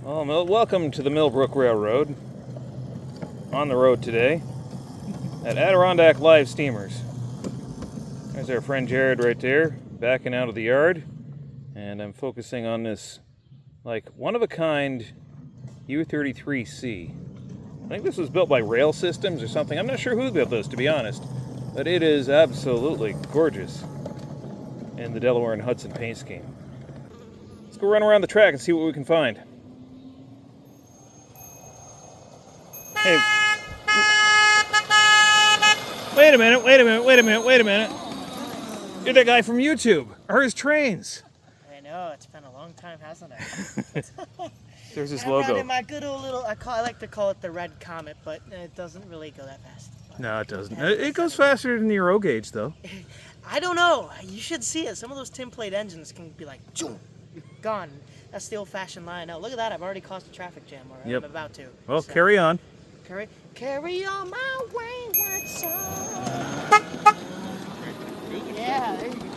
Well, welcome to the Millbrook Railroad. On the road today at Adirondack Live Steamers. There's our friend Jared right there, backing out of the yard. And I'm focusing on this, like, one-of-a-kind U-33C. I think this was built by Rail Systems or something. I'm not sure who built this, to be honest. But it is absolutely gorgeous in the Delaware and Hudson paint scheme. Let's go run around the track and see what we can find. Hey. Wait a minute. You're the guy from YouTube. Hers Trains. I know, it's been a long time, hasn't it? There's this I'm logo. in my good old little, I like to call it the Red Comet, but it doesn't really go that fast. No, it doesn't. It goes faster than your O gauge, though. I don't know. You should see it. Some of those tin plate engines can be like, gone. That's the old-fashioned line. Now, look at that. I've already caused a traffic jam, or I'm about to. Well, so, carry on. Carry on my wayward son. Yeah, there you go.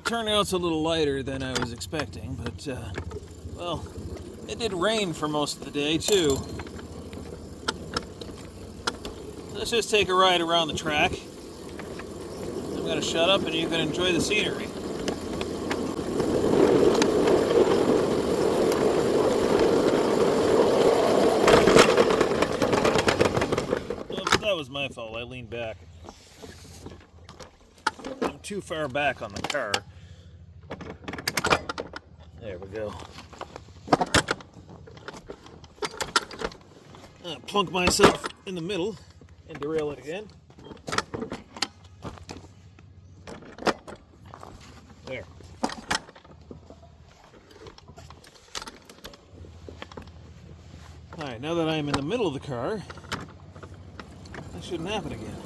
Turnout's a little lighter than I was expecting, but, well, it did rain for most of the day, too. Let's just take a ride around the track. I'm going to shut up and you can enjoy the scenery. Oops, that was my fault. I leaned back. I'm too far back on the car. There we go. Plunk myself in the middle and derail it again. There. Alright, now that I'm in the middle of the car, that shouldn't happen again.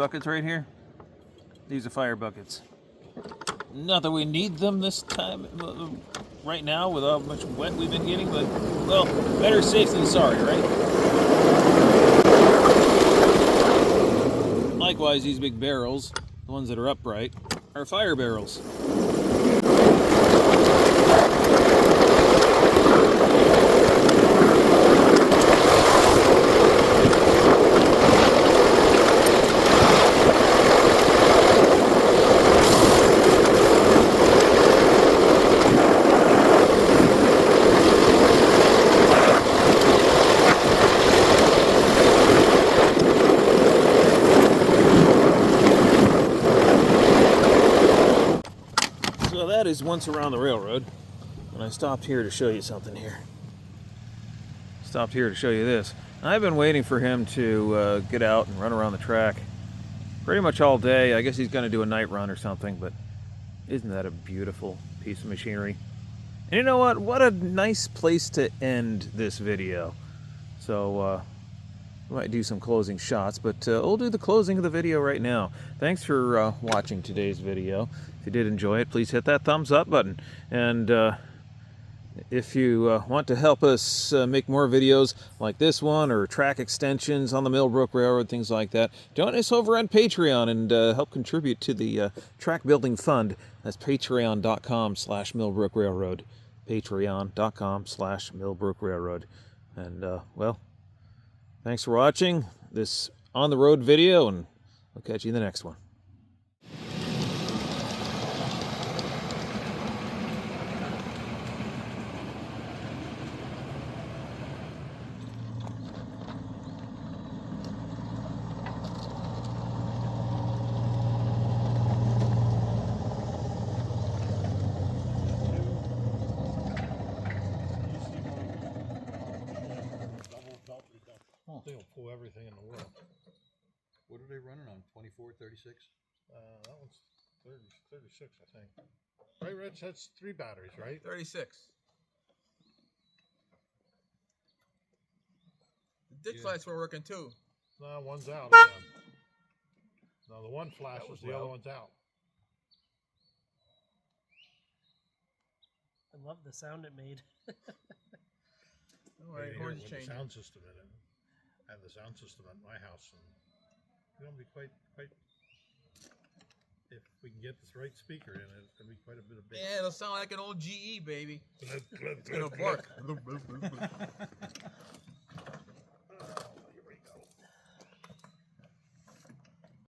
buckets right here? These are fire buckets. Not that we need them this time, right now, with how much wet we've been getting, but, well, better safe than sorry, right? Likewise, these big barrels, the ones that are upright, are fire barrels. So that is once around the railroad, and I stopped here to show you something here. Stopped here to show you this. I've been waiting for him to get out and run around the track pretty much all day. I guess he's going to do a night run or something, but isn't that a beautiful piece of machinery? And you know what? What a nice place to end this video. So, we might do some closing shots, but we'll do the closing of the video right now. Thanks for watching today's video. If you did enjoy it, please hit that thumbs up button. And if you want to help us make more videos like this one, or track extensions on the Millbrook Railroad, things like that, join us over on Patreon and help contribute to the track building fund. That's patreon.com/Millbrook Railroad. Patreon.com/Millbrook Railroad. And, well, thanks for watching this on the road video, and I'll catch you in the next one. They'll pull everything in the world. What are they running on? 24, 36? That one's 36, I think. Right, Rich? That's 3 batteries, right? 36. The ditch Yeah. lights were working too. No, one's out again. No, the one flashes, the other one's out. I love the sound it made. All right, You hear horns it with changing. the sound system in it. I have the sound system at my house, and it's gonna be quite. If we can get this right speaker in, it's gonna be quite a bit of bass. Yeah, it'll sound like an old GE, baby. Glug, glug, It'll glug, glug. bark.